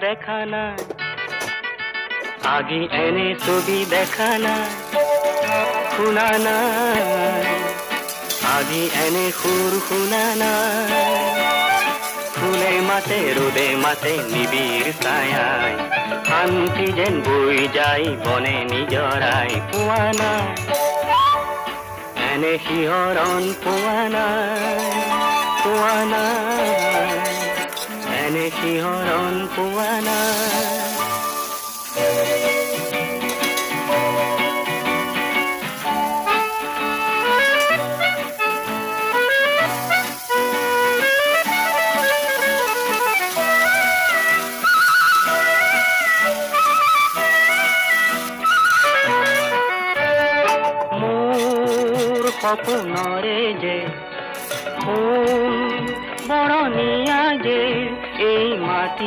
দেখা নাই, আগে এনে ছবি দেখা নাই, শুনা নাই, আগে এনে সুৰ শুনা নাই। ফুলে মাতে ৰোদে মাতে নিবিড় ছায়ায়, শান্তি যেন বই যায় বনে নিজৰাই। পোৱা নাই এনে শিহৰণ, পোৱা নাই, পোৱা নাই, এনে শিহৰণ পোৱা নাই। সপোনৰে যে ফুল বৰণীয়া যে এই